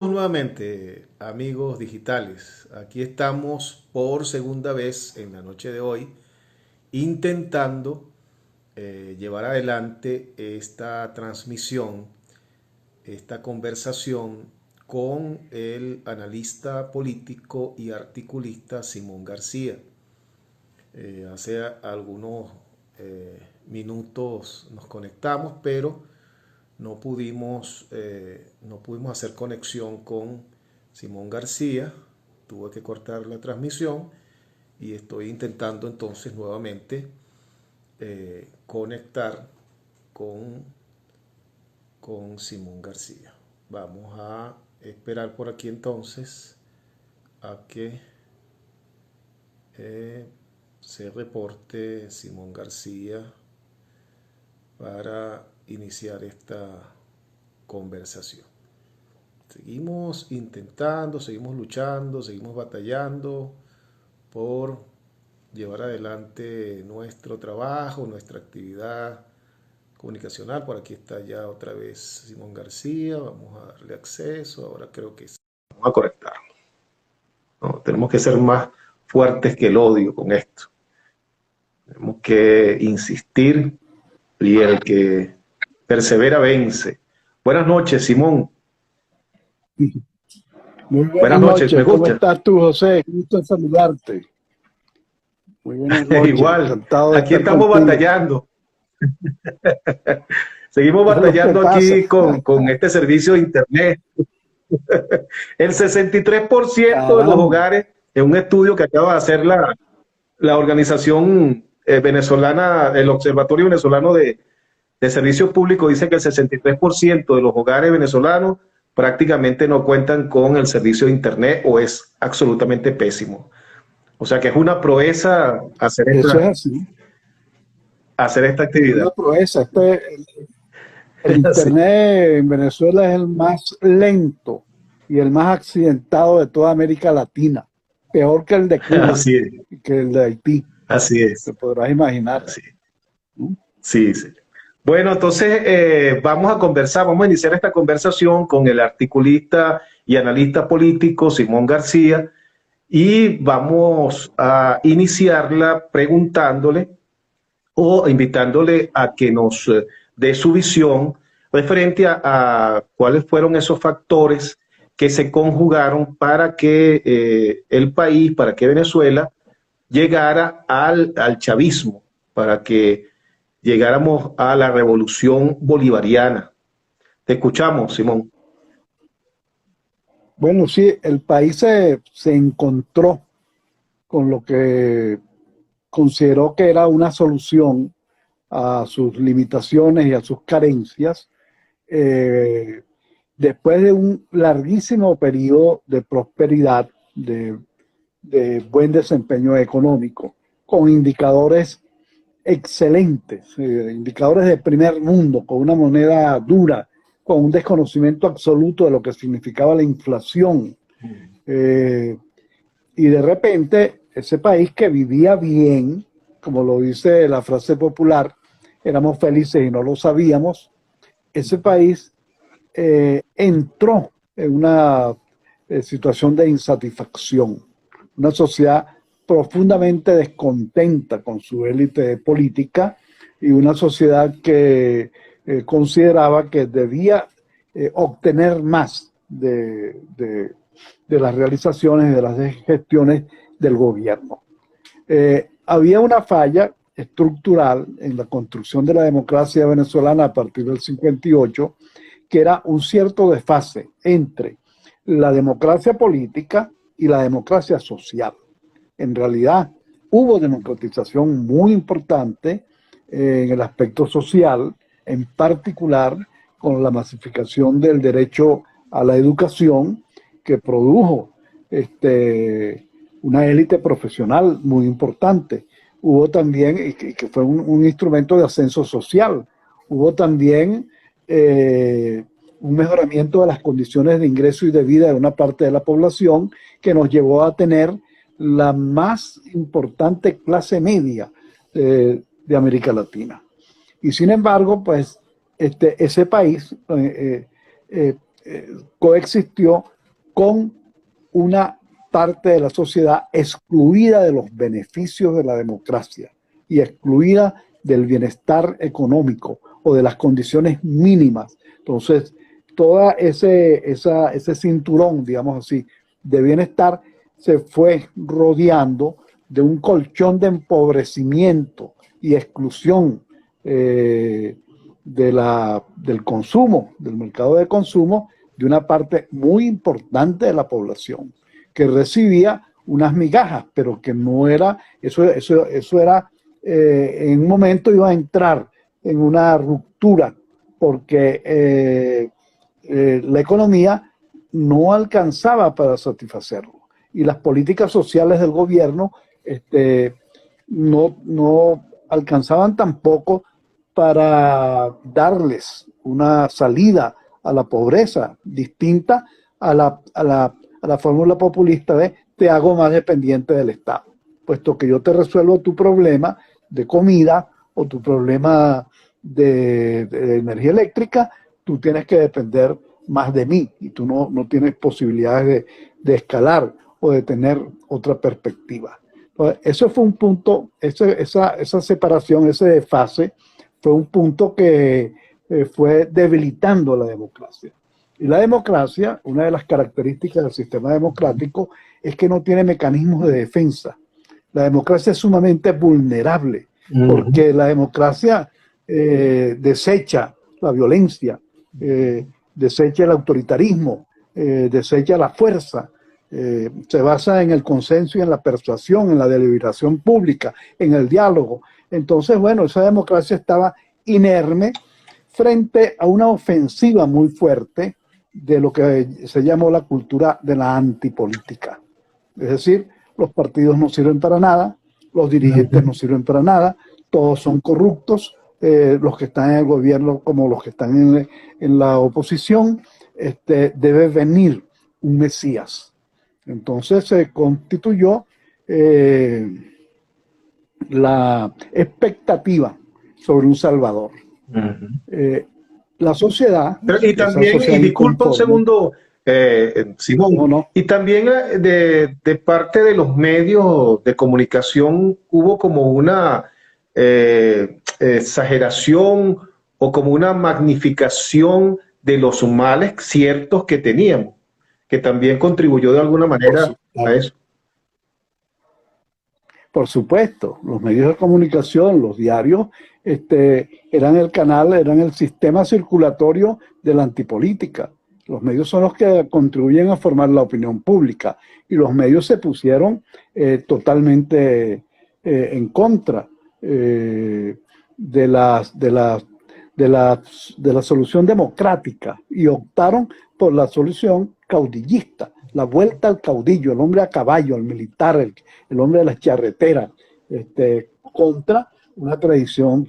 Nuevamente, amigos digitales, aquí estamos por segunda vez en la noche de hoy intentando llevar adelante esta transmisión, esta conversación con el analista político y articulista Simón García. Hace algunos minutos nos conectamos, pero no pudimos hacer conexión con Simón García. Tuve que cortar la transmisión y estoy intentando entonces nuevamente conectar con, con Simón García. Vamos a esperar por aquí entonces a que se reporte Simón García para iniciar esta conversación. Seguimos intentando, seguimos luchando, seguimos batallando por llevar adelante nuestro trabajo, nuestra actividad comunicacional. Por aquí está ya otra vez Simón García. Vamos a darle acceso. Ahora creo que sí. Vamos a conectar. No, tenemos que ser más fuertes que el odio con esto. Tenemos que insistir y el que persevera vence. Buenas noches, Simón. Muy buenas Buenas noches, ¿me noches, ¿cómo escuchas? estás tú, José? Gusto en saludarte. Muy buenas noches, Igual, encantado de aquí estar estamos contigo. batallando. Seguimos Es lo que batallando pasa. aquí con este servicio de Internet. El 63% de los Caramba, hogares, en un estudio que acaba de hacer la organización venezolana, el Observatorio Venezolano de Servicios Públicos, dice que el 63% de los hogares venezolanos prácticamente no cuentan con el servicio de Internet o es absolutamente pésimo. O sea que es una proeza eso es así, hacer esta es una actividad. proeza. El Sí, Internet en Venezuela es el más lento y el más accidentado de toda América Latina, peor que el de Cuba así es, y que el de Haití, así te es, podrás imaginar, así es. ¿no? Sí, sí. Bueno, entonces vamos a conversar, vamos a iniciar esta conversación con el articulista y analista político Simón García y vamos a iniciarla preguntándole o invitándole a que nos dé su visión referente a cuáles fueron esos factores que se conjugaron para que el país, para que Venezuela llegara al chavismo, para que llegáramos a la revolución bolivariana. Te escuchamos, Simón. Bueno, sí, el país se encontró con lo que consideró que era una solución a sus limitaciones y a sus carencias, eh, después de un larguísimo periodo de prosperidad, de buen desempeño económico, con indicadores excelentes, indicadores de primer mundo, con una moneda dura, con un desconocimiento absoluto de lo que significaba la inflación. Eh, y de repente, ese país que vivía bien, como lo dice la frase popular, éramos felices y no lo sabíamos, ese país entró en una situación de insatisfacción, una sociedad profundamente descontenta con su élite política y una sociedad que consideraba que debía obtener más de las realizaciones y de las gestiones del gobierno. Había una falla estructural en la construcción de la democracia venezolana a partir del 58, que era un cierto desfase entre la democracia política y la democracia social. En realidad, hubo democratización muy importante en el aspecto social, en particular con la masificación del derecho a la educación, que produjo una élite profesional muy importante. Hubo también, y que fue un instrumento de ascenso social, hubo también un mejoramiento de las condiciones de ingreso y de vida de una parte de la población que nos llevó a tener la más importante clase media de América Latina. Y sin embargo, pues ese país coexistió con una parte de la sociedad excluida de los beneficios de la democracia y excluida del bienestar económico o de las condiciones mínimas. Entonces, todo ese cinturón, digamos así, de bienestar se fue rodeando de un colchón de empobrecimiento y exclusión del consumo, del mercado de consumo, de una parte muy importante de la población, que recibía unas migajas, pero que no era, eso era, en un momento iba a entrar en una ruptura, porque la economía no alcanzaba para satisfacerlo. Y las políticas sociales del gobierno no alcanzaban tampoco para darles una salida a la pobreza distinta a la fórmula populista de te hago más dependiente del Estado, puesto que yo te resuelvo tu problema de comida o tu problema de energía eléctrica, tú tienes que depender más de mí y tú no tienes posibilidades de escalar o de tener otra perspectiva. Entonces, eso fue un punto, esa separación, ese desfase, fue un punto que fue debilitando la democracia. Y la democracia, una de las características del sistema democrático es que no tiene mecanismos de defensa. La democracia es sumamente vulnerable porque la democracia desecha la violencia, desecha el autoritarismo, desecha la fuerza, se basa en el consenso y en la persuasión, en la deliberación pública, en el diálogo. Entonces, bueno, esa democracia estaba inerme frente a una ofensiva muy fuerte de lo que se llamó la cultura de la antipolítica. Es decir, los partidos no sirven para nada, los dirigentes no sirven para nada, todos son corruptos, los que están en el gobierno como los que están en la oposición, debe venir un Mesías. Entonces se constituyó la expectativa sobre un Salvador. La sociedad... Y también, y disculpa un segundo, Simón, no. y también de parte de los medios de comunicación hubo como una exageración o como una magnificación de los males ciertos que teníamos, que también contribuyó de alguna manera a eso. Por supuesto, los medios de comunicación, los diarios, eran el canal, eran el sistema circulatorio de la antipolítica. Los medios son los que contribuyen a formar la opinión pública y los medios se pusieron totalmente en contra de la solución democrática y optaron por la solución caudillista, la vuelta al caudillo, el hombre a caballo, el militar, el hombre de las charreteras, contra una tradición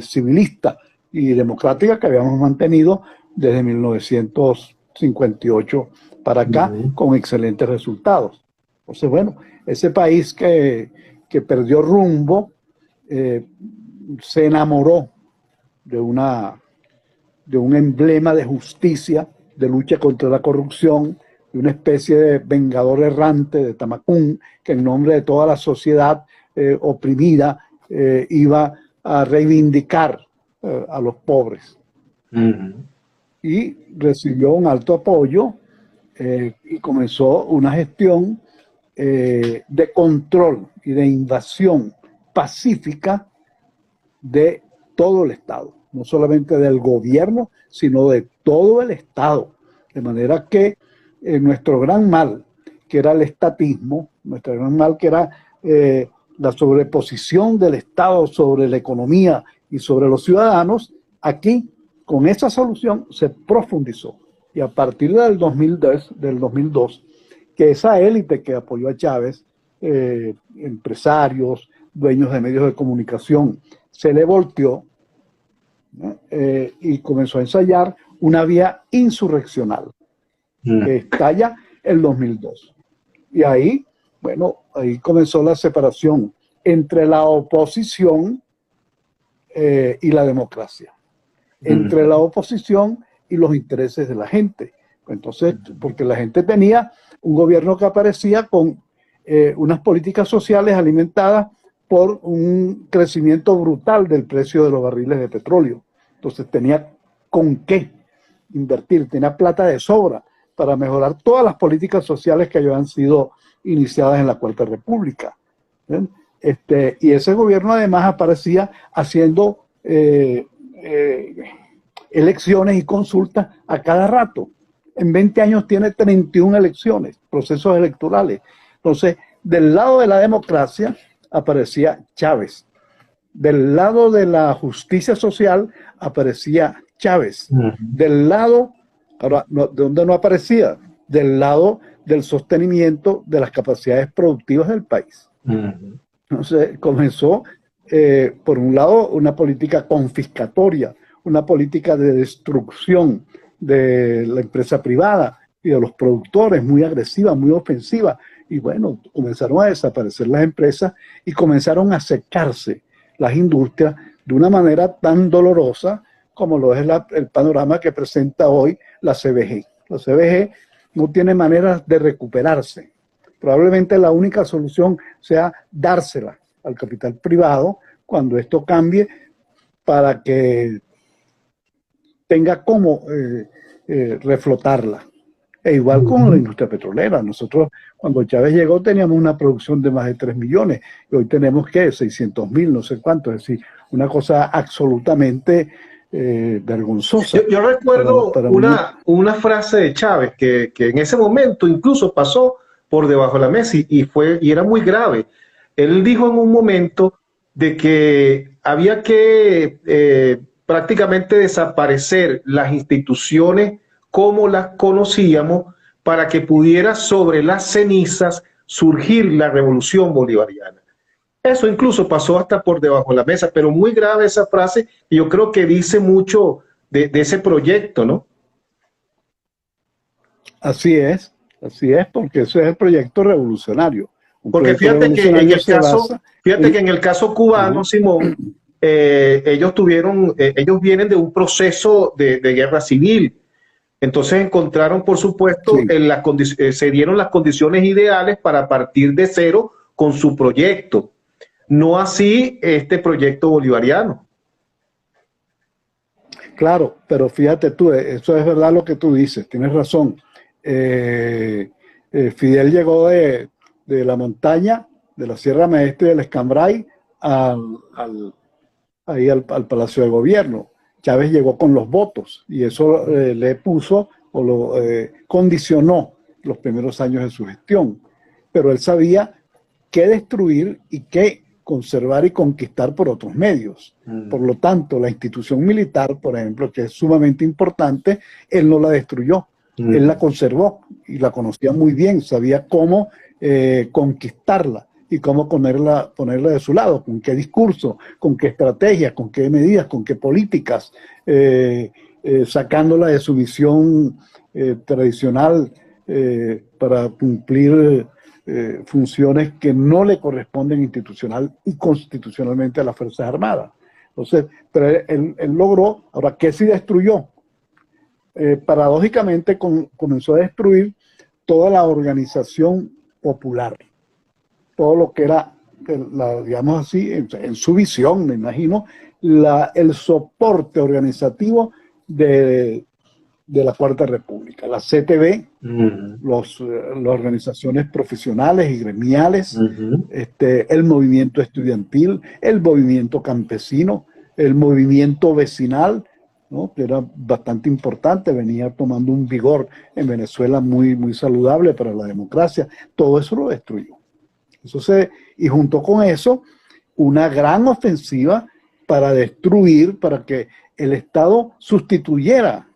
civilista y democrática que habíamos mantenido desde 1958 para acá, con excelentes resultados. Entonces, bueno, ese país que perdió rumbo se enamoró de un emblema de justicia, de lucha contra la corrupción, de una especie de vengador errante de Tamacún, que en nombre de toda la sociedad oprimida iba a reivindicar a los pobres. Y recibió un alto apoyo y comenzó una gestión de control y de invasión pacífica de todo el Estado, no solamente del gobierno, sino de todo el Estado. De manera que nuestro gran mal, que era el estatismo, nuestro gran mal, que era la sobreposición del Estado sobre la economía y sobre los ciudadanos, aquí, con esa solución, se profundizó. Y a partir del 2002, que esa élite que apoyó a Chávez, empresarios, dueños de medios de comunicación, se le volteó, ¿no? Y comenzó a ensayar una vía insurreccional que estalla el 2002. Y ahí, bueno, ahí comenzó la separación entre la oposición y la democracia, entre la oposición y los intereses de la gente. Entonces, porque la gente tenía un gobierno que aparecía con unas políticas sociales alimentadas por un crecimiento brutal del precio de los barriles de petróleo. Entonces tenía con qué invertir, tenía plata de sobra para mejorar todas las políticas sociales que habían sido iniciadas en la Cuarta República. Y ese gobierno además aparecía haciendo elecciones y consultas a cada rato. En 20 años tiene 31 elecciones, procesos electorales. Entonces, del lado de la democracia aparecía Chávez. Del lado de la justicia social aparecía Chávez. Del lado, ahora, ¿de dónde no aparecía? Del lado del sostenimiento de las capacidades productivas del país. Entonces, comenzó, por un lado, una política confiscatoria, una política de destrucción de la empresa privada y de los productores, muy agresiva, muy ofensiva. Y bueno, comenzaron a desaparecer las empresas y comenzaron a secarse las industrias de una manera tan dolorosa como lo es el panorama que presenta hoy la CBG. La CBG no tiene maneras de recuperarse. Probablemente la única solución sea dársela al capital privado cuando esto cambie para que tenga cómo reflotarla. E igual con la industria petrolera. Nosotros, cuando Chávez llegó, teníamos una producción de más de 3 millones. Y hoy tenemos, ¿qué? 600.000, no sé cuánto. Es decir, una cosa absolutamente vergonzosa. Yo recuerdo una frase de Chávez que en ese momento incluso pasó por debajo de la mesa y era muy grave. Él dijo en un momento de que había que prácticamente desaparecer las instituciones como las conocíamos para que pudiera sobre las cenizas surgir la revolución bolivariana. Eso incluso pasó hasta por debajo de la mesa, pero muy grave esa frase y yo creo que dice mucho de ese proyecto, ¿no? Así es, porque eso es el proyecto revolucionario. Porque fíjate que en el caso cubano, Simón, ellos vienen de un proceso de guerra civil. Entonces encontraron, por supuesto, se dieron las condiciones ideales para partir de cero con su proyecto. No así este proyecto bolivariano. Claro, pero fíjate tú, eso es verdad lo que tú dices, tienes razón. Fidel llegó de la montaña, de la Sierra Maestra y del Escambray al Palacio de Gobierno. Chávez llegó con los votos y eso le puso o lo condicionó los primeros años de su gestión. Pero él sabía qué destruir y qué conservar y conquistar por otros medios. Por lo tanto, la institución militar, por ejemplo, que es sumamente importante, él no la destruyó. Él la conservó y la conocía muy bien, sabía cómo conquistarla y cómo ponerla de su lado, con qué discurso, con qué estrategias, con qué medidas, con qué políticas, sacándola de su visión tradicional para cumplir funciones que no le corresponden institucional y constitucionalmente a las Fuerzas Armadas. Entonces, pero él logró, ahora, ¿qué sí destruyó? Paradójicamente comenzó a destruir toda la organización popular, todo lo que era, digamos así, en su visión, me imagino, el soporte organizativo de la Cuarta República, la CTV, las organizaciones profesionales y gremiales, el movimiento estudiantil, el movimiento campesino, el movimiento vecinal, ¿no? Que era bastante importante, venía tomando un vigor en Venezuela muy, muy saludable para la democracia. Todo eso lo destruyó. Y junto con eso, una gran ofensiva para destruir, para que el Estado sustituyera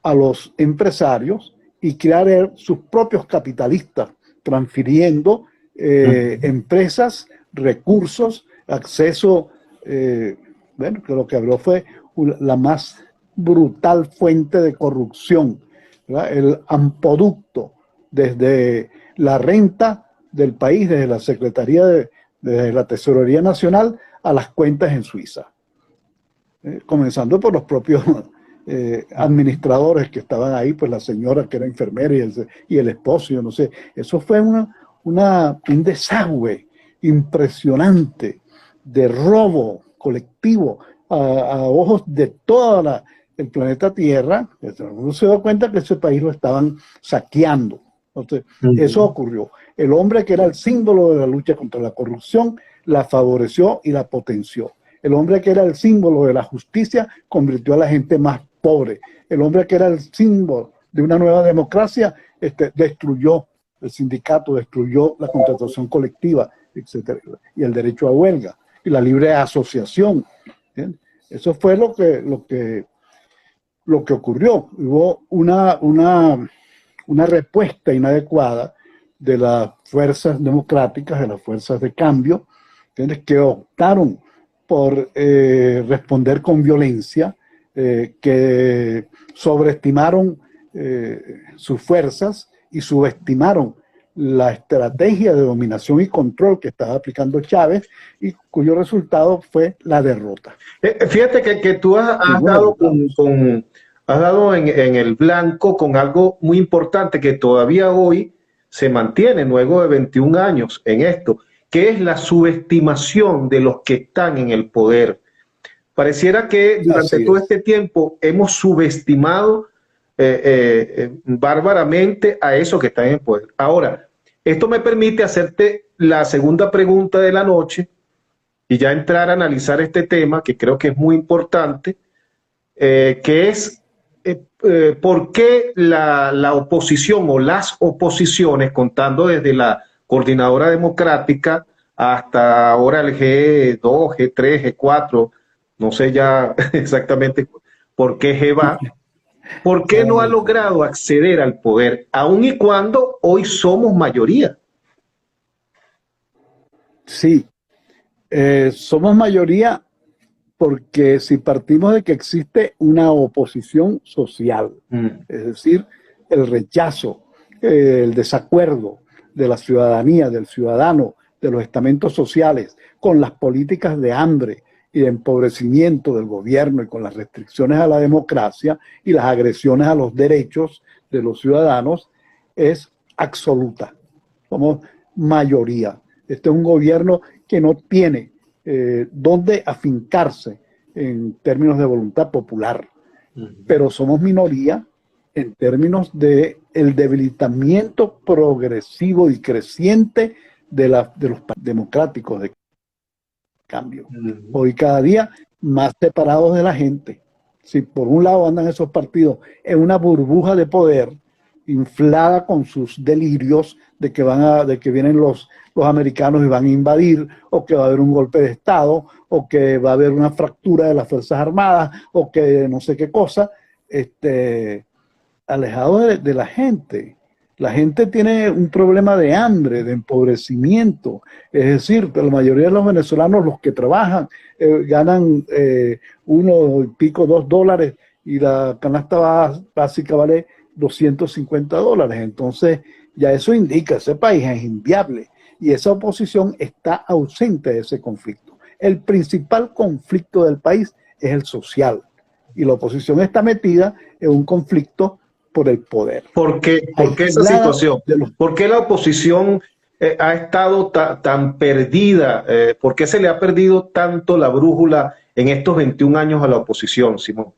a los empresarios y crear sus propios capitalistas, transfiriendo empresas, recursos, acceso, bueno, que lo que habló fue la más brutal fuente de corrupción, ¿verdad? El ampoducto desde la renta del país, desde la Secretaría desde la Tesorería Nacional a las cuentas en Suiza, comenzando por los propios administradores que estaban ahí, pues la señora que era enfermera y el esposo, yo no sé. Eso fue un desagüe impresionante de robo colectivo a ojos de todo el planeta Tierra. Uno se da cuenta que ese país lo estaban saqueando. Entonces, eso ocurrió. El hombre que era el símbolo de la lucha contra la corrupción la favoreció y la potenció. El hombre que era el símbolo de la justicia convirtió a la gente más pobre. El hombre que era el símbolo de una nueva democracia destruyó el sindicato, destruyó la contratación colectiva, etcétera, y el derecho a huelga y la libre asociación. ¿Entiendes? Eso fue lo que ocurrió. Hubo una respuesta inadecuada de las fuerzas democráticas, de las fuerzas de cambio, ¿entiendes?, que optaron por responder con violencia, que sobreestimaron sus fuerzas y subestimaron la estrategia de dominación y control que estaba aplicando Chávez y cuyo resultado fue la derrota. Fíjate que tú has dado, has dado en el blanco con algo muy importante que todavía hoy se mantiene luego de 21 años en esto, que es la subestimación de los que están en el poder. Pareciera que durante todo este tiempo hemos subestimado bárbaramente a esos que están en el poder. Ahora, esto me permite hacerte la segunda pregunta de la noche y ya entrar a analizar este tema que creo que es muy importante, que es por qué la oposición o las oposiciones, contando desde la Coordinadora Democrática hasta ahora el G2, G3, G4, no sé ya exactamente por qué G va, ¿por qué no ha logrado acceder al poder, aun y cuando hoy somos mayoría? Sí, somos mayoría porque si partimos de que existe una oposición social, es decir, el rechazo, el desacuerdo de la ciudadanía, del ciudadano, de los estamentos sociales con las políticas de hambre y de empobrecimiento del gobierno y con las restricciones a la democracia y las agresiones a los derechos de los ciudadanos, es absoluta. Somos mayoría. Este es un gobierno que no tiene dónde afincarse en términos de voluntad popular, pero somos minoría en términos de el debilitamiento progresivo y creciente de los democráticos de cambio. Hoy cada día más separados de la gente. Si por un lado andan esos partidos en una burbuja de poder inflada con sus delirios de que vienen los americanos y van a invadir, o que va a haber un golpe de Estado, o que va a haber una fractura de las Fuerzas Armadas, o que no sé qué cosa, alejado de la gente. La gente tiene un problema de hambre, de empobrecimiento. Es decir, la mayoría de los venezolanos, los que trabajan, ganan $1.50, $2, y la canasta básica vale $250. Entonces, ya eso indica, ese país es inviable. Y esa oposición está ausente de ese conflicto. El principal conflicto del país es el social. Y la oposición está metida en un conflicto por el poder. ¿Por qué esa situación? ¿Por qué la oposición ha estado tan perdida? ¿Por qué se le ha perdido tanto la brújula en estos 21 años a la oposición, Simón?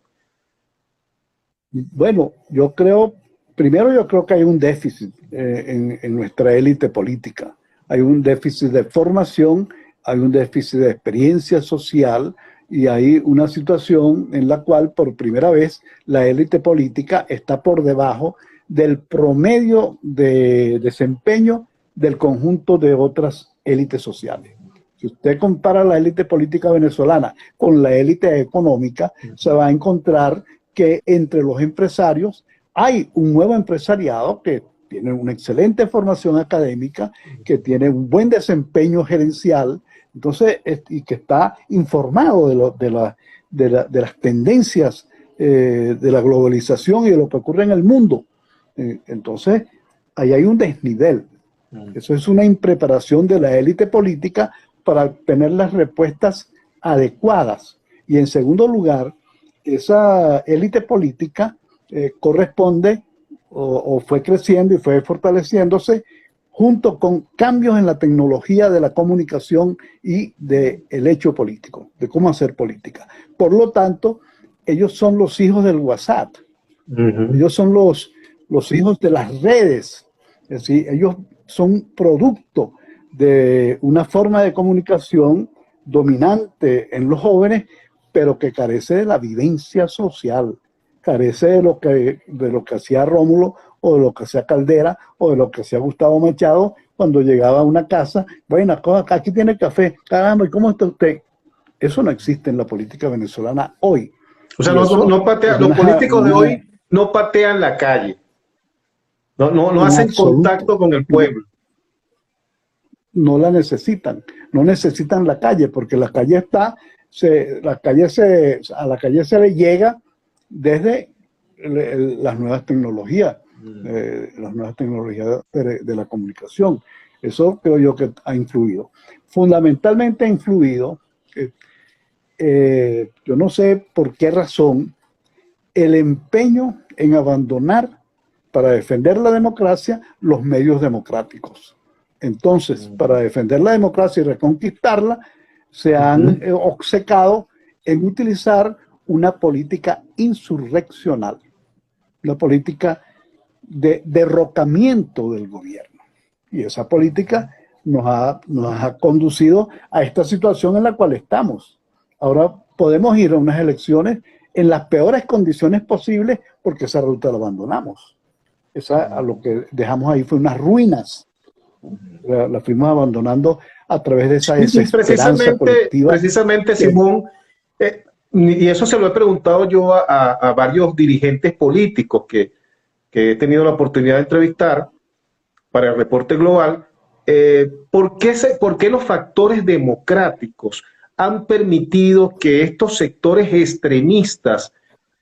Bueno, yo creo que hay un déficit en nuestra élite política. Hay un déficit de formación, hay un déficit de experiencia social, y hay una situación en la cual por primera vez la élite política está por debajo del promedio de desempeño del conjunto de otras élites sociales. Si usted compara la élite política venezolana con la élite económica, se va a encontrar que entre los empresarios hay un nuevo empresariado que tiene una excelente formación académica, que tiene un buen desempeño gerencial, entonces, y que está informado de las tendencias de la globalización y de lo que ocurre en el mundo. Entonces, ahí hay un desnivel. Eso es una impreparación de la élite política para tener las respuestas adecuadas. Y en segundo lugar, esa élite política corresponde o fue creciendo y fue fortaleciéndose junto con cambios en la tecnología de la comunicación y del hecho político, de cómo hacer política. Por lo tanto, ellos son los hijos del WhatsApp, ellos son los hijos de las redes, es decir, ellos son producto de una forma de comunicación dominante en los jóvenes, pero que carece de la vivencia social, carece de lo que hacía Rómulo, o de lo que hacía Caldera, o de lo que hacía Gustavo Machado cuando llegaba a una casa. Bueno, aquí tiene café, caramba, ¿y cómo está usted? Eso no existe en la política venezolana hoy. O sea, los políticos de hoy no patean la calle, no hacen contacto con el pueblo. No la necesitan, no necesitan la calle, porque la calle a la calle se le llega desde las nuevas tecnologías, de la comunicación. Eso creo yo que ha influido. Fundamentalmente ha influido, yo no sé por qué razón, el empeño en abandonar, para defender la democracia, los medios democráticos. Entonces, para defender la democracia y reconquistarla, se han obcecado en utilizar una política insurreccional, una política de derrocamiento del gobierno. Y esa política nos ha conducido a esta situación en la cual estamos. Ahora podemos ir a unas elecciones en las peores condiciones posibles porque esa ruta la abandonamos. A lo que dejamos ahí fue unas ruinas. La fuimos abandonando a través de esa desesperanza colectiva. Precisamente, Simón, y eso se lo he preguntado yo a varios dirigentes políticos que he tenido la oportunidad de entrevistar para el Reporte Global. ¿Por qué los factores democráticos han permitido que estos sectores extremistas,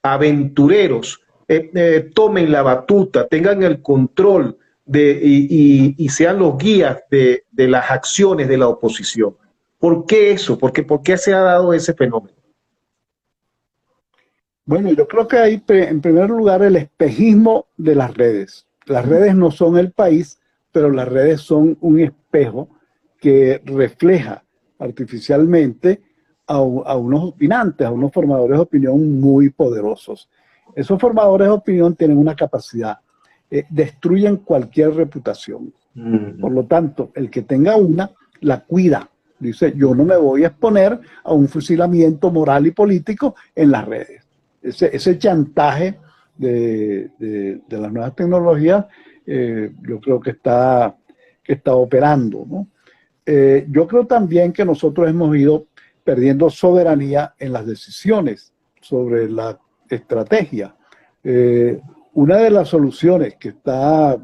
aventureros, tomen la batuta, tengan el control y sean los guías de las acciones de la oposición? ¿Por qué eso? ¿Por qué se ha dado ese fenómeno? Bueno, yo creo que hay, en primer lugar, el espejismo de las redes. Las redes no son el país, pero las redes son un espejo que refleja artificialmente a unos opinantes, a unos formadores de opinión muy poderosos. Esos formadores de opinión tienen una capacidad, destruyen cualquier reputación. Por lo tanto, el que tenga una, la cuida. Dice, yo no me voy a exponer a un fusilamiento moral y político en las redes. Ese chantaje de las nuevas tecnologías, yo creo que está operando, ¿no? Yo creo también que nosotros hemos ido perdiendo soberanía en las decisiones sobre la estrategia. Una de las soluciones que está,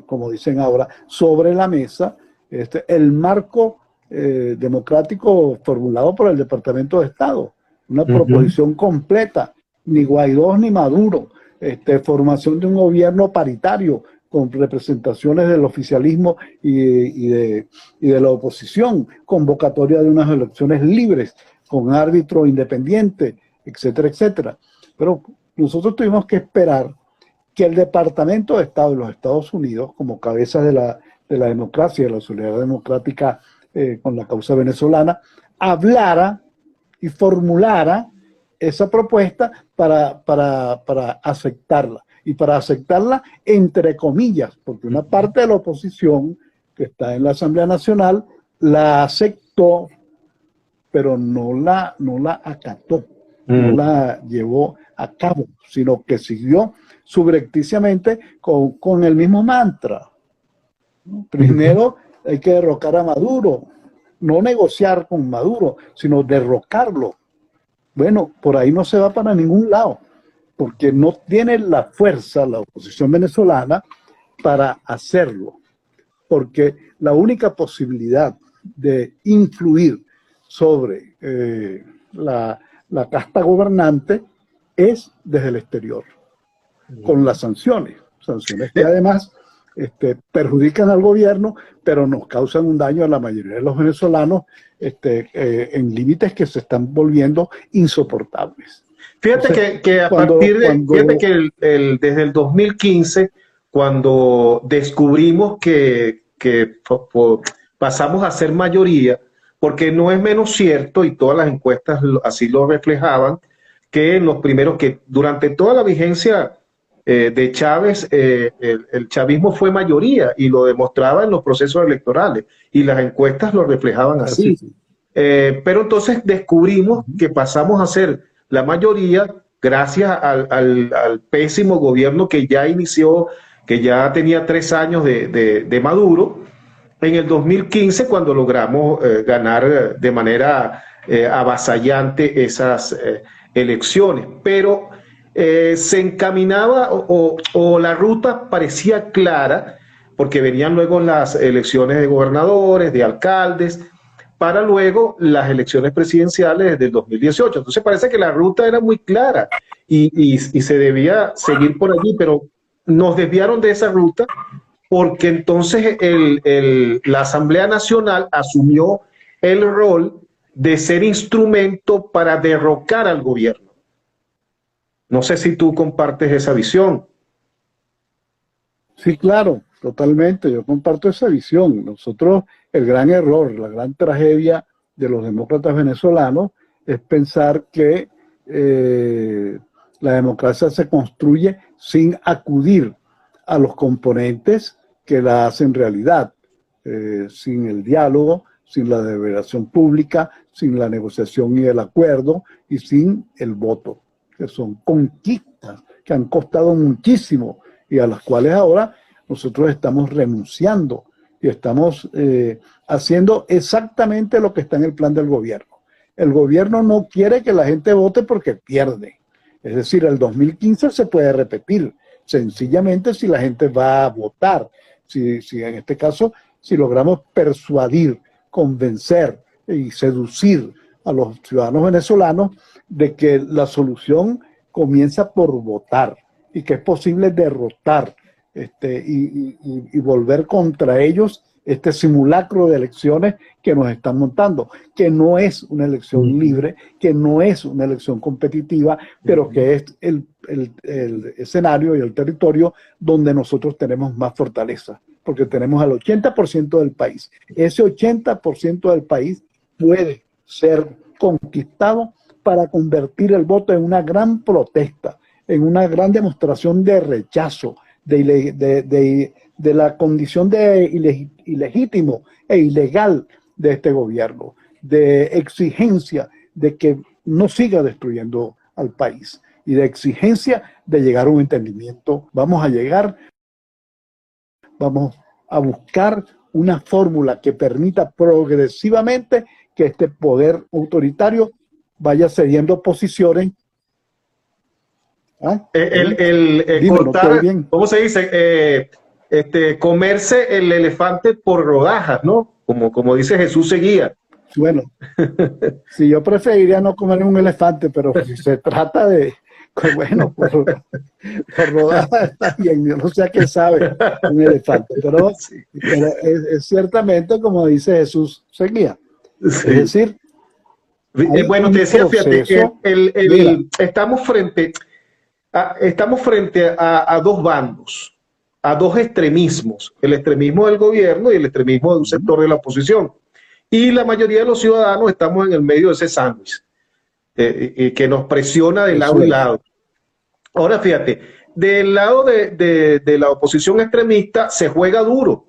como dicen ahora, sobre la mesa, el marco democrático formulado por el Departamento de Estado, una proposición completa, ni Guaidó ni Maduro, formación de un gobierno paritario con representaciones del oficialismo y de la oposición, convocatoria de unas elecciones libres, con árbitro independiente, etcétera, etcétera. Pero nosotros tuvimos que esperar que el Departamento de Estado de los Estados Unidos, como cabeza de la democracia, de la solidaridad democrática con la causa venezolana, hablara y formulara esa propuesta para aceptarla. Y para aceptarla entre comillas, porque una parte de la oposición que está en la Asamblea Nacional la aceptó, pero no la acató, no la llevó a cabo, sino que siguió subrepticiamente con el mismo mantra. Primero hay que derrocar a Maduro, no negociar con Maduro, sino derrocarlo. Bueno, por ahí no se va para ningún lado, porque no tiene la fuerza la oposición venezolana para hacerlo, porque la única posibilidad de influir sobre la casta gobernante es desde el exterior, con las sanciones que además perjudican al gobierno, pero nos causan un daño a la mayoría de los venezolanos en límites que se están volviendo insoportables. Fíjate Entonces, que a partir de, fíjate que desde el 2015, cuando descubrimos que pasamos a ser mayoría, porque no es menos cierto, y todas las encuestas así lo reflejaban, que en los primeros, que durante toda la vigencia de Chávez, el chavismo fue mayoría y lo demostraba en los procesos electorales y las encuestas lo reflejaban así, así. Pero entonces descubrimos que pasamos a ser la mayoría gracias al pésimo gobierno que ya inició, que ya tenía 3 años de Maduro, en el 2015 cuando logramos ganar de manera avasallante esas elecciones. Pero se encaminaba o la ruta parecía clara, porque venían luego las elecciones de gobernadores, de alcaldes, para luego las elecciones presidenciales del 2018. Entonces parece que la ruta era muy clara y se debía seguir por allí, pero nos desviaron de esa ruta porque entonces la Asamblea Nacional asumió el rol de ser instrumento para derrocar al gobierno. No sé si tú compartes esa visión. sí, claro, totalmente. Yo comparto esa visión. Nosotros, el gran error, la gran tragedia de los demócratas venezolanos es pensar que la democracia se construye sin acudir a los componentes que la hacen realidad, sin el diálogo, sin la deliberación pública, sin la negociación y el acuerdo y sin el voto, que son conquistas que han costado muchísimo y a las cuales ahora nosotros estamos renunciando y estamos haciendo exactamente lo que está en el plan del gobierno. El gobierno no quiere que la gente vote porque pierde. Es decir, el 2015 se puede repetir, sencillamente si la gente va a votar. Si en este caso, si logramos persuadir, convencer y seducir a los ciudadanos venezolanos de que la solución comienza por votar y que es posible derrotar y volver contra ellos este simulacro de elecciones que nos están montando, que no es una elección libre, que no es una elección competitiva, pero que es el escenario y el territorio donde nosotros tenemos más fortaleza, porque tenemos al 80% del país. Ese 80% del país puede ser conquistado para convertir el voto en una gran protesta, en una gran demostración de rechazo, de la condición de ilegítimo e ilegal de este gobierno, de exigencia de que no siga destruyendo al país y de exigencia de llegar a un entendimiento. Vamos a buscar una fórmula que permita progresivamente que este poder autoritario vaya cediendo posiciones. Cortar, ¿cómo se dice? Comerse el elefante por rodajas, ¿no? Como dice Jesús Seguía. Bueno, si yo preferiría no comer un elefante, pero si se trata de, bueno, por rodajas está bien, yo no sé a qué sabe un elefante, pero es ciertamente como dice Jesús Seguía. Sí. Es decir, bueno, te decía, fíjate, que estamos frente a dos bandos, a dos extremismos, el extremismo del gobierno y el extremismo de un sector de la oposición. Y la mayoría de los ciudadanos estamos en el medio de ese sándwich, que nos presiona de lado y lado. Ahora fíjate, del lado de la oposición extremista se juega duro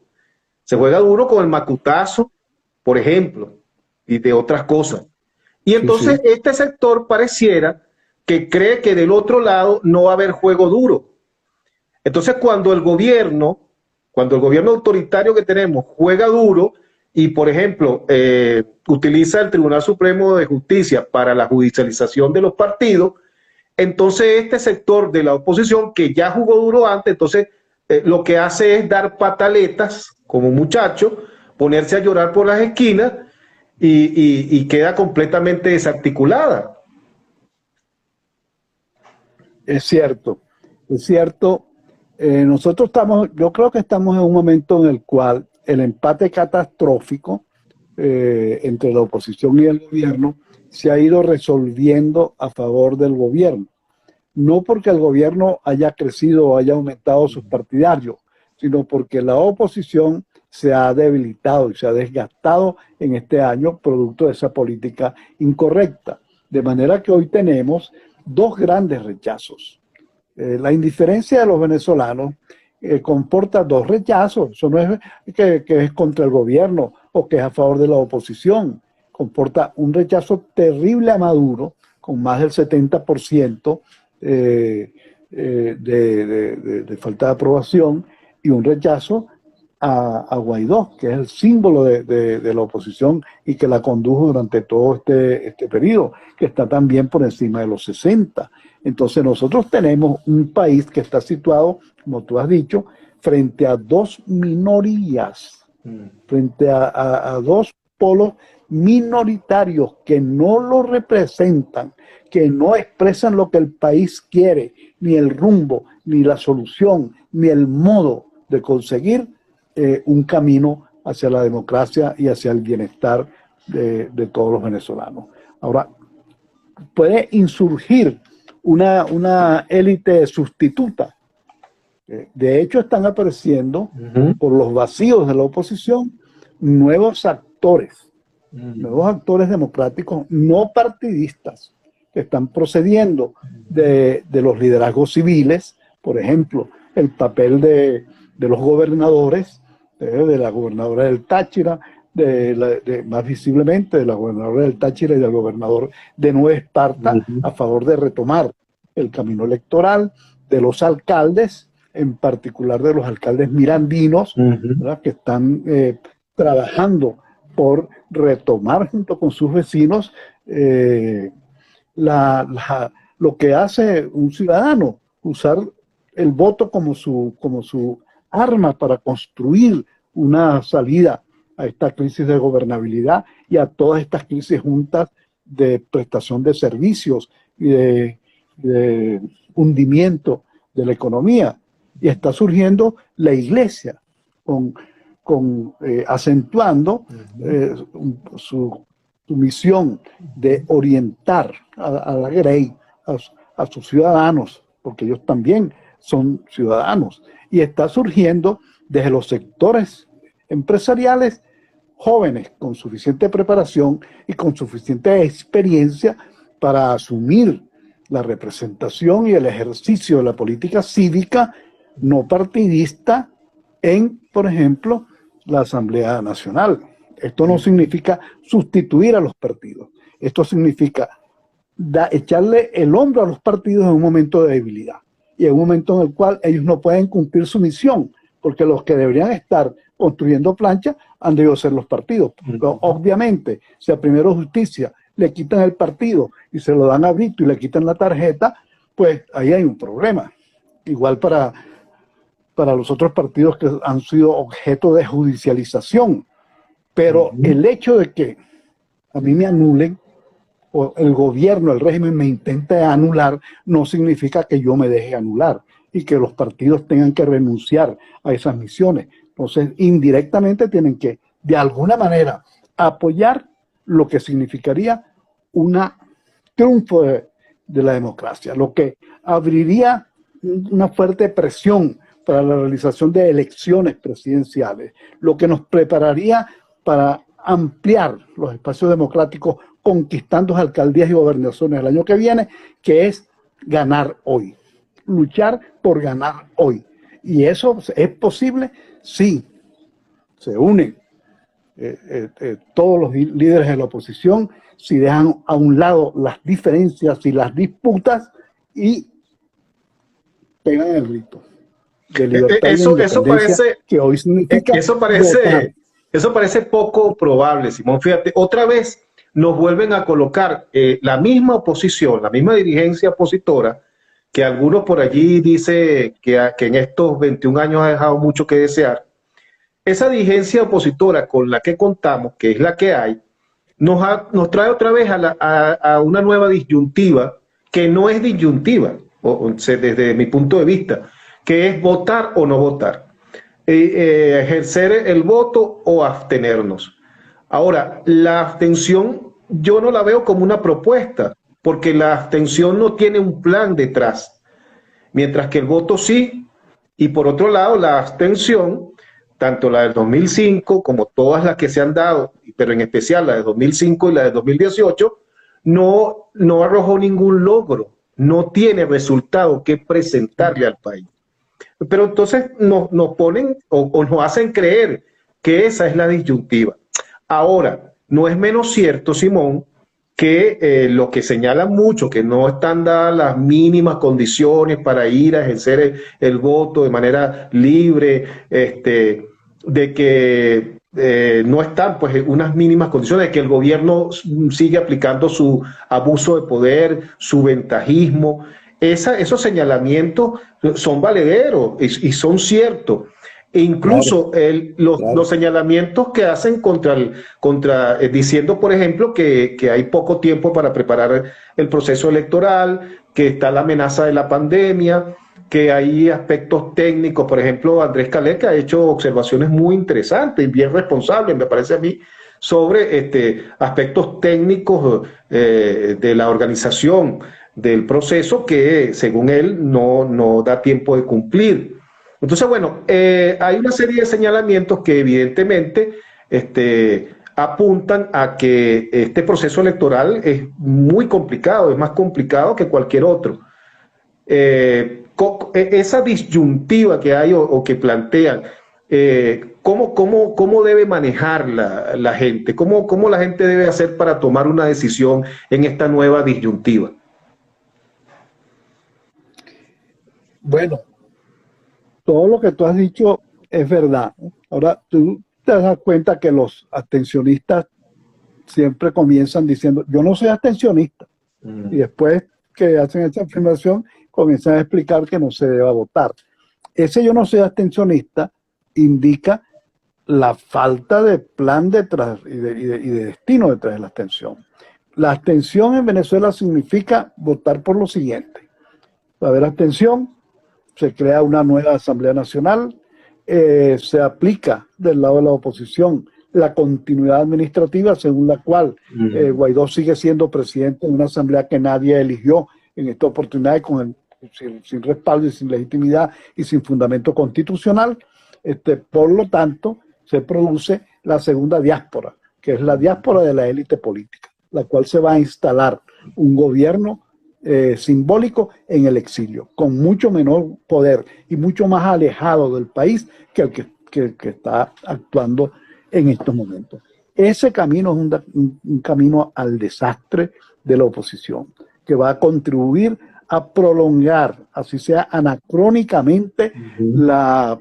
con el macutazo, por ejemplo, y de otras cosas. Y entonces este sector pareciera que cree que del otro lado no va a haber juego duro. Entonces cuando el gobierno autoritario que tenemos juega duro y, por ejemplo, utiliza el Tribunal Supremo de Justicia para la judicialización de los partidos, entonces este sector de la oposición que ya jugó duro antes, entonces lo que hace es dar pataletas como muchacho, ponerse a llorar por las esquinas y queda completamente desarticulada. Es cierto. Nosotros yo creo que estamos en un momento en el cual el empate catastrófico entre la oposición y el gobierno se ha ido resolviendo a favor del gobierno. No porque el gobierno haya crecido o haya aumentado sus partidarios, sino porque la oposición se ha debilitado y se ha desgastado en este año producto de esa política incorrecta. De manera que hoy tenemos dos grandes rechazos. La indiferencia de los venezolanos comporta dos rechazos. Eso no es que es contra el gobierno o que es a favor de la oposición. Comporta un rechazo terrible a Maduro, con más del 70% de falta de aprobación, y un rechazo a Guaidó, que es el símbolo de la oposición y que la condujo durante todo este periodo, que está también por encima de los 60. Entonces nosotros tenemos un país que está situado, como tú has dicho, frente a dos minorías, frente a dos polos minoritarios que no lo representan, que no expresan lo que el país quiere, ni el rumbo, ni la solución, ni el modo de conseguir un camino hacia la democracia y hacia el bienestar de todos los venezolanos. Ahora, puede insurgir una élite sustituta. De hecho, están apareciendo por los vacíos de la oposición nuevos actores democráticos no partidistas que están procediendo de los liderazgos civiles, por ejemplo, el papel de los gobernadores, de la gobernadora del Táchira, más visiblemente de la gobernadora del Táchira y del gobernador de Nueva Esparta, a favor de retomar el camino electoral, de los alcaldes, en particular de los alcaldes mirandinos, que están trabajando por retomar junto con sus vecinos lo que hace un ciudadano, usar el voto como su arma para construir una salida a esta crisis de gobernabilidad y a todas estas crisis juntas de prestación de servicios y de hundimiento de la economía. Y está surgiendo la iglesia acentuando su misión de orientar a la Grey, a sus ciudadanos, porque ellos también son ciudadanos. Y está surgiendo desde los sectores empresariales jóvenes con suficiente preparación y con suficiente experiencia para asumir la representación y el ejercicio de la política cívica no partidista en, por ejemplo, la Asamblea Nacional. Esto no significa sustituir a los partidos. Esto significa echarle el hombro a los partidos en un momento de debilidad y en un momento en el cual ellos no pueden cumplir su misión, porque los que deberían estar construyendo planchas han debido ser los partidos. Pero obviamente, si a Primero Justicia le quitan el partido y se lo dan a Brito y le quitan la tarjeta, pues ahí hay un problema. Igual para los otros partidos que han sido objeto de judicialización. Pero el hecho de que a mí me anulen, o el gobierno, el régimen me intente anular, no significa que yo me deje anular y que los partidos tengan que renunciar a esas misiones. Entonces, indirectamente tienen que, de alguna manera, apoyar lo que significaría un triunfo de la democracia, lo que abriría una fuerte presión para la realización de elecciones presidenciales, lo que nos prepararía para ampliar los espacios democráticos conquistando alcaldías y gobernaciones el año que viene, que es ganar hoy, luchar por ganar hoy. ¿Y eso es posible? Sí, se unen todos los líderes de la oposición, si dejan a un lado las diferencias y las disputas y pegan el grito de libertad y de independencia, que hoy significa votar. Eso parece poco probable, Simón. Fíjate, otra vez nos vuelven a colocar la misma oposición, la misma dirigencia opositora, que algunos por allí dice que en estos 21 años ha dejado mucho que desear. Esa dirigencia opositora con la que contamos, que es la que hay, nos trae otra vez a una nueva disyuntiva, que no es disyuntiva, desde mi punto de vista, que es votar o no votar, ejercer el voto o abstenernos. Ahora, la abstención yo no la veo como una propuesta, porque la abstención no tiene un plan detrás, mientras que el voto sí. Y por otro lado, la abstención, tanto la del 2005 como todas las que se han dado, pero en especial la de 2005 y la de 2018, no arrojó ningún logro, no tiene resultado que presentarle al país. Pero entonces nos ponen o nos hacen creer que esa es la disyuntiva. Ahora, no es menos cierto, Simón, que lo que señalan mucho, que no están dadas las mínimas condiciones para ir a ejercer el voto de manera libre, de que no están pues unas mínimas condiciones, de que el gobierno sigue aplicando su abuso de poder, su ventajismo. Esos señalamientos son valederos y son ciertos. E incluso los señalamientos que hacen diciendo, por ejemplo, que hay poco tiempo para preparar el proceso electoral, que está la amenaza de la pandemia, que hay aspectos técnicos. Por ejemplo, Andrés Caleca ha hecho observaciones muy interesantes y bien responsables, me parece a mí, sobre aspectos técnicos de la organización del proceso que, según él, no da tiempo de cumplir. Entonces, bueno, hay una serie de señalamientos que evidentemente apuntan a que este proceso electoral es muy complicado, es más complicado que cualquier otro. Esa disyuntiva que hay o que plantean, ¿cómo debe manejar la gente? ¿Cómo la gente debe hacer para tomar una decisión en esta nueva disyuntiva? Bueno, todo lo que tú has dicho es verdad. Ahora, tú te das cuenta que los abstencionistas siempre comienzan diciendo, yo no soy abstencionista. Y después que hacen esa afirmación, comienzan a explicar que no se deba votar. Ese yo no soy abstencionista indica la falta de plan detrás y de destino detrás de la abstención. La abstención en Venezuela significa votar por lo siguiente. Va a haber abstención, se crea una nueva Asamblea Nacional, se aplica del lado de la oposición la continuidad administrativa según la cual Guaidó sigue siendo presidente de una asamblea que nadie eligió en esta oportunidad sin respaldo y sin legitimidad y sin fundamento constitucional. Por lo tanto, se produce la segunda diáspora, que es la diáspora de la élite política, la cual se va a instalar un gobierno simbólico en el exilio, con mucho menor poder y mucho más alejado del país que el que está actuando en estos momentos. Ese camino es un camino al desastre de la oposición, que va a contribuir a prolongar, así sea anacrónicamente, la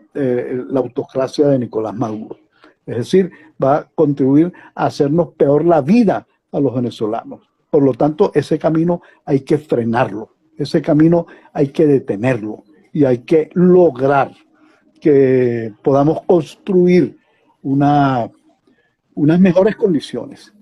autocracia de Nicolás Maduro. Es decir, va a contribuir a hacernos peor la vida a los venezolanos. Por lo tanto, ese camino hay que frenarlo, ese camino hay que detenerlo y hay que lograr que podamos construir unas mejores condiciones.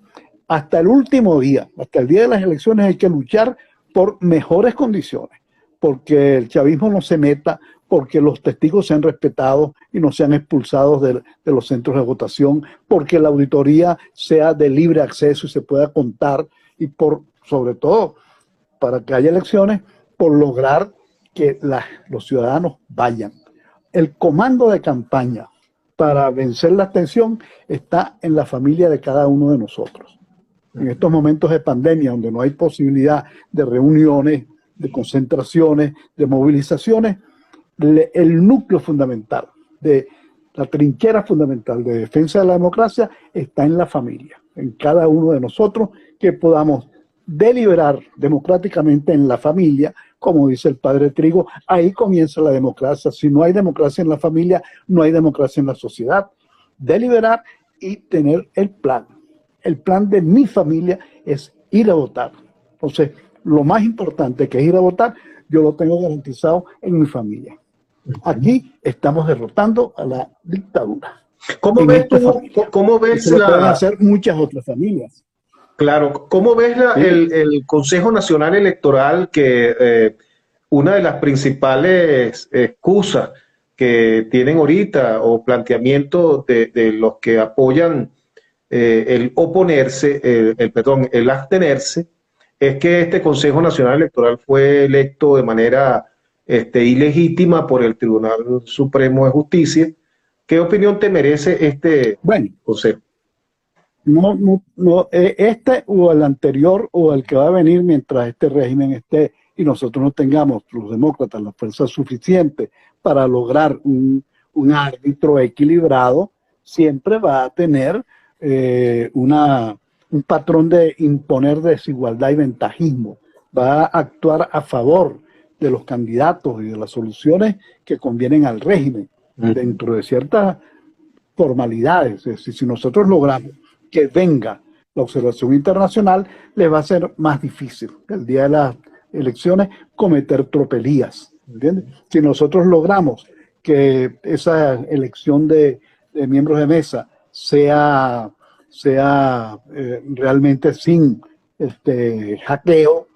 Hasta el último día, hasta el día de las elecciones, hay que luchar por mejores condiciones, porque el chavismo no se meta, porque los testigos sean respetados y no sean expulsados de los centros de votación, porque la auditoría sea de libre acceso y se pueda contar, y sobre todo, para que haya elecciones, por lograr que los ciudadanos vayan. El comando de campaña para vencer la abstención está en la familia de cada uno de nosotros. En estos momentos de pandemia, donde no hay posibilidad de reuniones, de concentraciones, de movilizaciones, el núcleo fundamental, de la trinchera fundamental de defensa de la democracia está en la familia, en cada uno de nosotros, que podamos deliberar democráticamente en la familia, como dice el padre Trigo. Ahí comienza la democracia. Si no hay democracia en la familia, no hay democracia en la sociedad. Deliberar y tener el plan. El plan de mi familia es ir a votar. Entonces, lo más importante que es ir a votar, yo lo tengo garantizado en mi familia. Aquí estamos derrotando a la dictadura. ¿Cómo ves Eso lo pueden hacer muchas otras familias. Claro, ¿cómo ves el Consejo Nacional Electoral, que una de las principales excusas que tienen ahorita o planteamientos de los que apoyan el oponerse, el abstenerse, es que este Consejo Nacional Electoral fue electo de manera ilegítima por el Tribunal Supremo de Justicia. ¿Qué opinión te merece este Bueno, consejo? Este o el anterior o el que va a venir mientras este régimen esté y nosotros no tengamos, los demócratas, la fuerza suficiente para lograr un árbitro equilibrado, siempre va a tener un patrón de imponer desigualdad y ventajismo. Va a actuar a favor de los candidatos y de las soluciones que convienen al régimen, dentro de ciertas formalidades. Es decir, si nosotros logramos que venga la observación internacional, les va a ser más difícil el día de las elecciones cometer tropelías. ¿Entiendes? Si nosotros logramos que esa elección de miembros de mesa sea realmente sin hackeo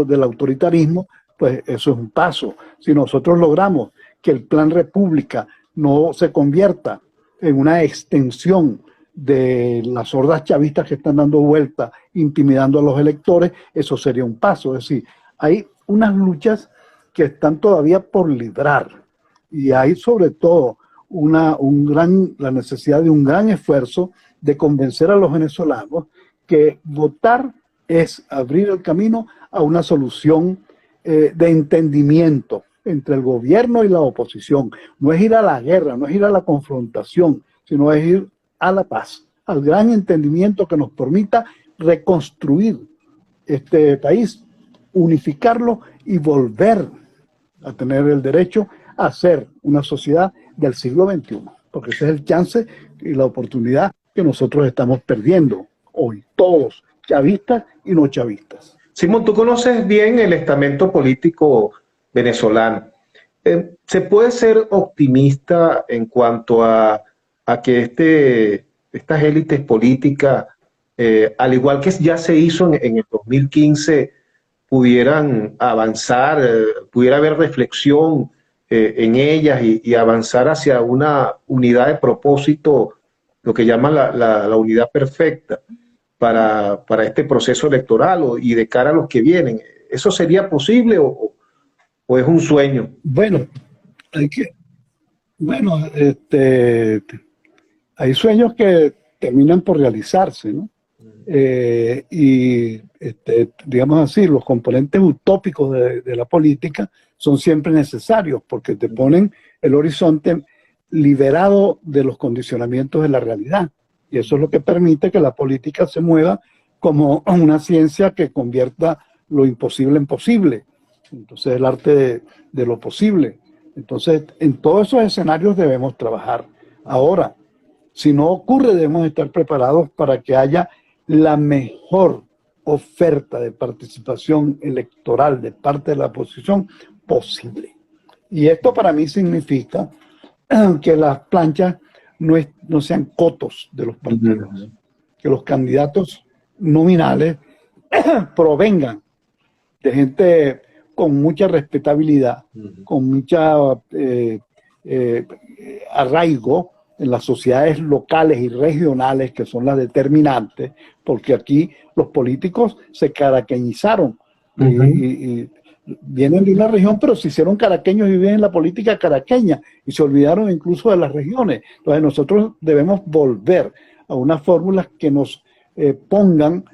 del autoritarismo, pues eso es un paso. Si nosotros logramos que el Plan República no se convierta en una extensión de las hordas chavistas que están dando vuelta, intimidando a los electores, eso sería un paso. Es decir, hay unas luchas que están todavía por librar y hay sobre todo la necesidad de un gran esfuerzo de convencer a los venezolanos que votar es abrir el camino a una solución de entendimiento entre el gobierno y la oposición. No es ir a la guerra, no es ir a la confrontación, sino es ir a la paz, al gran entendimiento que nos permita reconstruir este país, unificarlo y volver a tener el derecho a ser una sociedad del siglo XXI, porque ese es el chance y la oportunidad que nosotros estamos perdiendo hoy, todos, chavistas y no chavistas. Simón, tú conoces bien el estamento político venezolano. ¿Se puede ser optimista en cuanto a que estas élites políticas, al igual que ya se hizo en el 2015, pudieran avanzar, pudiera haber reflexión en ellas y avanzar hacia una unidad de propósito, lo que llaman la unidad perfecta para este proceso electoral y de cara a los que vienen? ¿Eso sería posible o es un sueño? Bueno, hay sueños que terminan por realizarse, ¿no? Digamos así, los componentes utópicos de la política son siempre necesarios porque te ponen el horizonte liberado de los condicionamientos de la realidad. Y eso es lo que permite que la política se mueva como una ciencia que convierta lo imposible en posible. Entonces, el arte de lo posible. Entonces, en todos esos escenarios debemos trabajar. Ahora, si no ocurre, debemos estar preparados para que haya la mejor oferta de participación electoral de parte de la oposición posible. Y esto para mí significa que las planchas no sean cotos de los partidos, que los candidatos nominales provengan de gente con mucha respetabilidad, con mucha arraigo en las sociedades locales y regionales que son las determinantes, porque aquí los políticos se caraqueñizaron y vienen de una región, pero se hicieron caraqueños y viven en la política caraqueña y se olvidaron incluso de las regiones. Entonces nosotros debemos volver a unas fórmulas que nos pongan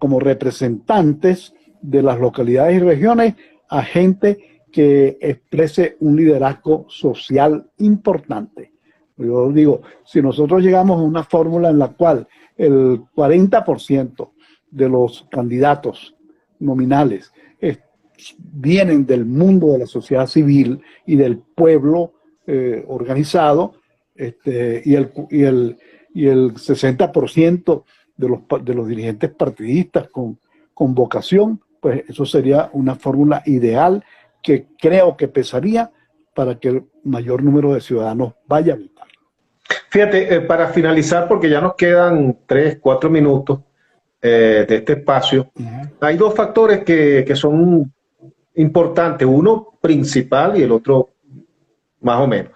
como representantes de las localidades y regiones a gente que exprese un liderazgo social importante. Yo digo, si nosotros llegamos a una fórmula en la cual el 40% de los candidatos nominales vienen del mundo de la sociedad civil y del pueblo organizado, y el 60% de los dirigentes partidistas con vocación, pues eso sería una fórmula ideal que creo que pesaría para que el mayor número de ciudadanos vaya a votar. Fíjate, para finalizar, porque ya nos quedan 3, 4 minutos de este espacio, hay dos factores que son importantes, uno principal y el otro más o menos.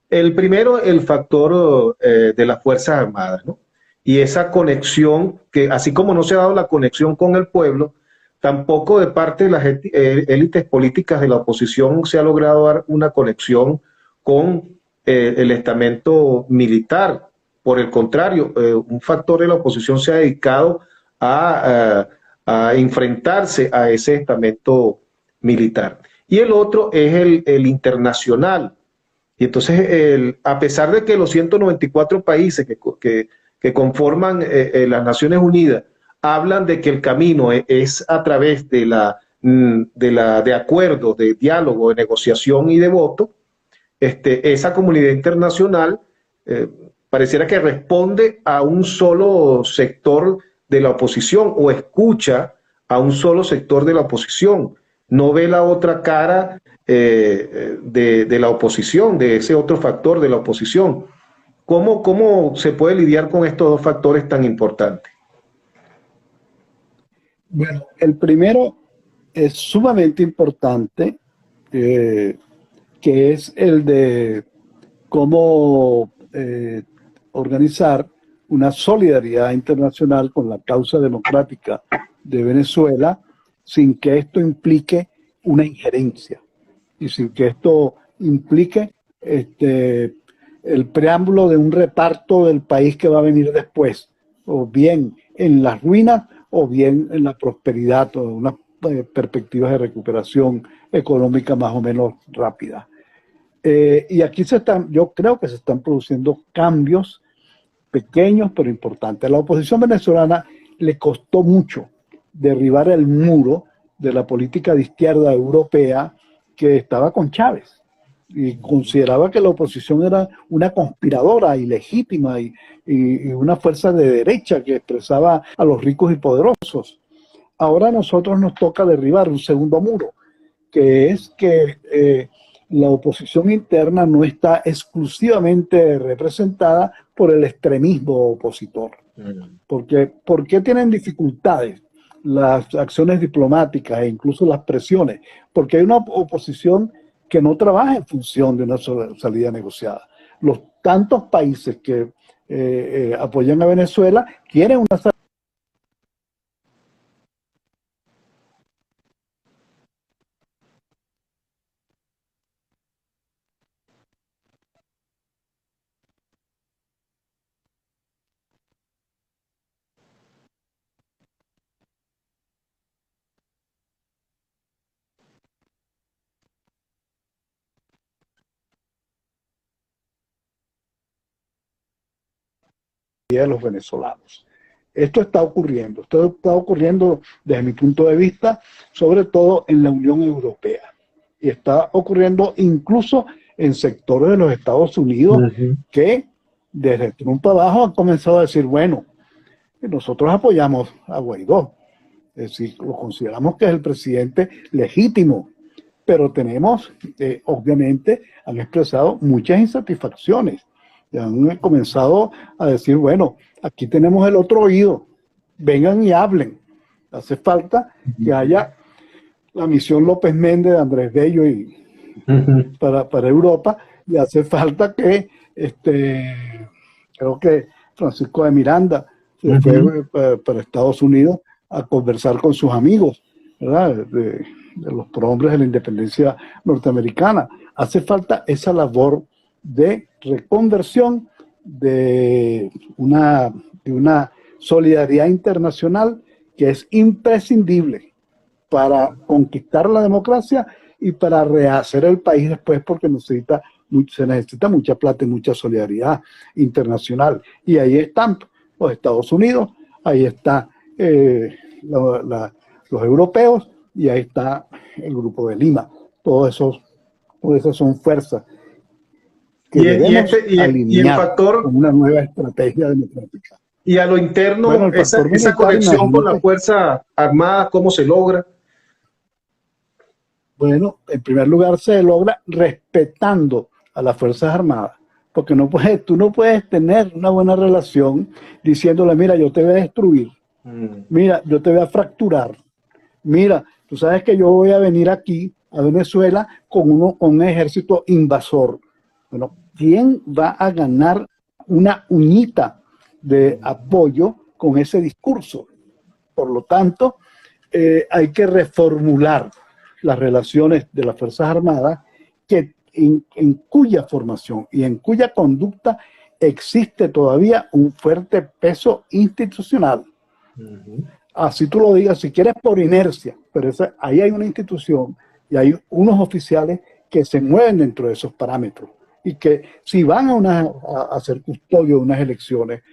El primero, el factor de las Fuerzas Armadas, ¿no? y esa conexión, que así como no se ha dado la conexión con el pueblo, tampoco de parte de las élites políticas de la oposición se ha logrado dar una conexión con el estamento militar. Por el contrario, un factor de la oposición se ha dedicado a enfrentarse a ese estamento militar. Y el otro es el internacional. Y entonces, a pesar de que los 194 países que conforman las Naciones Unidas hablan de que el camino es a través de acuerdos, de diálogo, de negociación y de voto, esa comunidad internacional pareciera que responde a un solo sector de la oposición o escucha a un solo sector de la oposición, no ve la otra cara de la oposición, de ese otro factor de la oposición. ¿Cómo se puede lidiar con estos dos factores tan importantes? Bueno, el primero es sumamente importante, que es el de cómo organizar una solidaridad internacional con la causa democrática de Venezuela sin que esto implique una injerencia y sin que esto implique el preámbulo de un reparto del país que va a venir después, o bien en las ruinas o bien en la prosperidad o unas perspectivas de recuperación económica más o menos rápida. Y aquí yo creo que se están produciendo cambios pequeños pero importantes. A la oposición venezolana le costó mucho derribar el muro de la política de izquierda europea que estaba con Chávez y consideraba que la oposición era una conspiradora ilegítima y una fuerza de derecha que expresaba a los ricos y poderosos. Ahora a nosotros nos toca derribar un segundo muro, que es que la oposición interna no está exclusivamente representada por el extremismo opositor. Porque, ¿por qué tienen dificultades las acciones diplomáticas e incluso las presiones? Porque hay una oposición que no trabaja en función de una salida negociada. Los tantos países que apoyan a Venezuela quieren una salida de los venezolanos. Esto está ocurriendo desde mi punto de vista, sobre todo en la Unión Europea. Y está ocurriendo incluso en sectores de los Estados Unidos que desde Trump abajo han comenzado a decir, bueno, nosotros apoyamos a Guaidó. Es decir, lo consideramos que es el presidente legítimo, pero tenemos, obviamente, han expresado muchas insatisfacciones. Ya han comenzado a decir, bueno, aquí tenemos el otro oído, vengan y hablen. Hace falta que haya la misión López Méndez de Andrés Bello para Europa, y hace falta que, creo que Francisco de Miranda se fue para Estados Unidos a conversar con sus amigos, ¿verdad? De los prohombres de la independencia norteamericana. Hace falta esa labor de reconversión de una solidaridad internacional que es imprescindible para conquistar la democracia y para rehacer el país después, porque se necesita mucha plata y mucha solidaridad internacional. Y ahí están los Estados Unidos, ahí está los europeos y ahí está el Grupo de Lima. Todas esas son fuerzas que debemos alinear con una nueva estrategia democrática. Y a lo interno, bueno, esa conexión con la Fuerza Armada, ¿cómo se logra? Bueno, en primer lugar se logra respetando a las Fuerzas Armadas, porque tú no puedes tener una buena relación diciéndole, mira, yo te voy a destruir, mira, yo te voy a fracturar, mira, tú sabes que yo voy a venir aquí a Venezuela con un ejército invasor. Bueno, ¿quién va a ganar una uñita de apoyo con ese discurso. Por lo tanto, hay que reformular las relaciones de las Fuerzas Armadas en cuya formación y en cuya conducta existe todavía un fuerte peso institucional. Así tú lo digas, si quieres por inercia, pero ahí hay una institución y hay unos oficiales que se mueven dentro de esos parámetros y que si van a ser custodio de unas elecciones,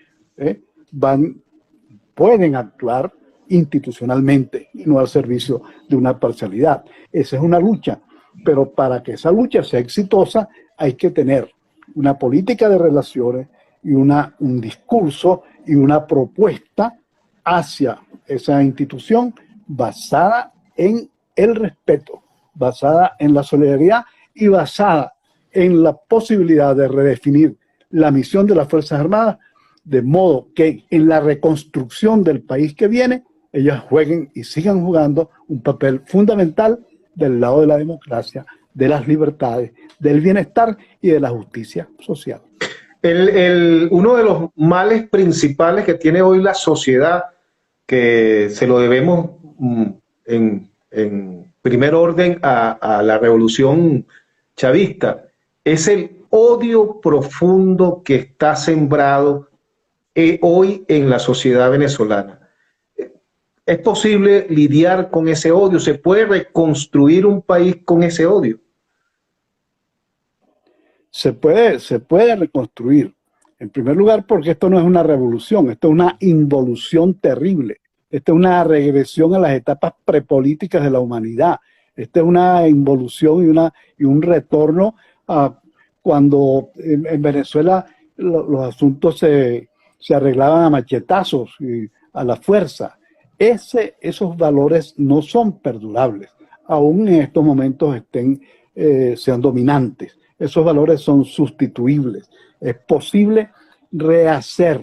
pueden actuar institucionalmente y no al servicio de una parcialidad. Esa es una lucha, pero para que esa lucha sea exitosa hay que tener una política de relaciones y un discurso y una propuesta hacia esa institución basada en el respeto, basada en la solidaridad y basada en la posibilidad de redefinir la misión de las Fuerzas Armadas, de modo que en la reconstrucción del país que viene, ellas jueguen y sigan jugando un papel fundamental del lado de la democracia, de las libertades, del bienestar y de la justicia social. Uno de los males principales que tiene hoy la sociedad, que se lo debemos en primer orden a la revolución chavista, es el odio profundo que está sembrado hoy en la sociedad venezolana. ¿Es posible lidiar con ese odio? ¿Se puede reconstruir un país con ese odio? Se puede reconstruir. En primer lugar, porque esto no es una revolución, esto es una involución terrible. Esta es una regresión a las etapas prepolíticas de la humanidad. Esta es una involución y un retorno a cuando en Venezuela los asuntos se arreglaban a machetazos y a la fuerza. Esos valores no son perdurables, aún en estos momentos sean dominantes. Esos valores son sustituibles. Es posible rehacer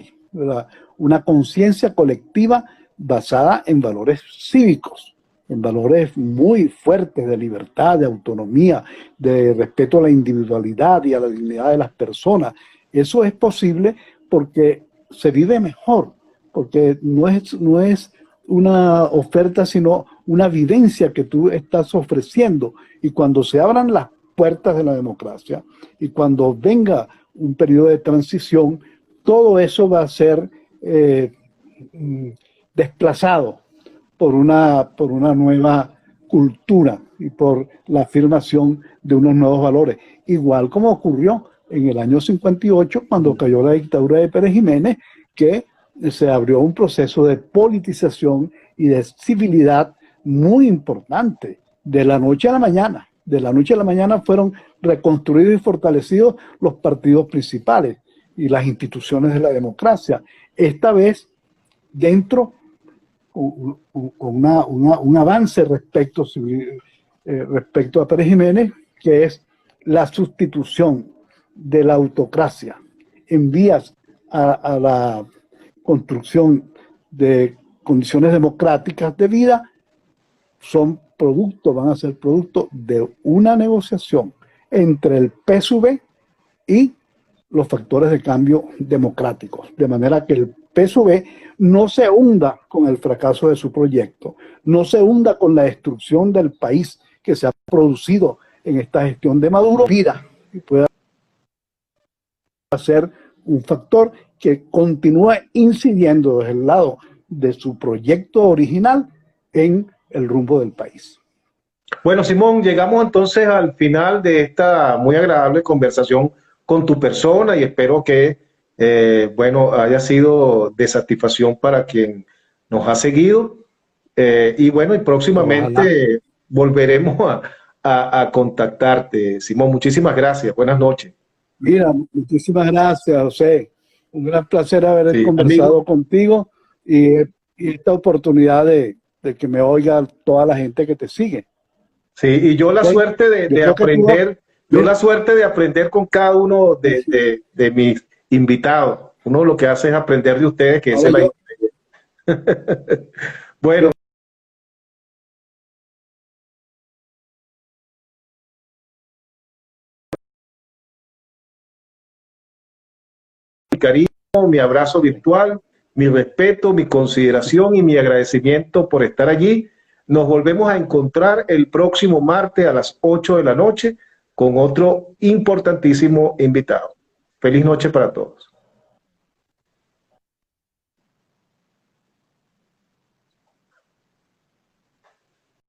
una conciencia colectiva basada en valores cívicos, en valores muy fuertes de libertad, de autonomía, de respeto a la individualidad y a la dignidad de las personas. Eso es posible porque se vive mejor, porque no es una oferta, sino una vivencia que tú estás ofreciendo. Y cuando se abran las puertas de la democracia y cuando venga un periodo de transición, todo eso va a ser desplazado por una nueva cultura y por la afirmación de unos nuevos valores, igual como ocurrió en el año 58 cuando cayó la dictadura de Pérez Jiménez, que se abrió un proceso de politización y de civilidad muy importante de la noche a la mañana. De la noche a la mañana fueron reconstruidos y fortalecidos los partidos principales y las instituciones de la democracia. Esta vez dentro con un avance respecto a Pérez Jiménez, que es la sustitución de la autocracia en vías a la construcción de condiciones democráticas de vida, van a ser producto de una negociación entre el PSUV y los factores de cambio democráticos, de manera que el PSUV no se hunda con el fracaso de su proyecto, no se hunda con la destrucción del país que se ha producido en esta gestión de Maduro, y pueda ser un factor que continúe incidiendo desde el lado de su proyecto original en el rumbo del país. Bueno, Simón, llegamos entonces al final de esta muy agradable conversación con tu persona y espero que, bueno, haya sido de satisfacción para quien nos ha seguido. Y bueno, y Ojalá. próximamente volveremos a contactarte. Simón, muchísimas gracias. Buenas noches. Mira, muchísimas gracias, José. Un gran placer haber Sí, amigo. conversado contigo y esta oportunidad de que me oiga toda la gente que te sigue. Sí, y yo la ¿Okay? suerte Yo de creo que tú, aprender, yo mira, la suerte de aprender con cada uno de mis invitados. Uno lo que hace es aprender de ustedes, que esa ahora es la... yo, Bueno, yo cariño. mi abrazo virtual, mi respeto, mi consideración y mi agradecimiento por estar allí. Nos volvemos a encontrar el próximo martes a las 8 de la noche con otro importantísimo invitado. Feliz noche para todos.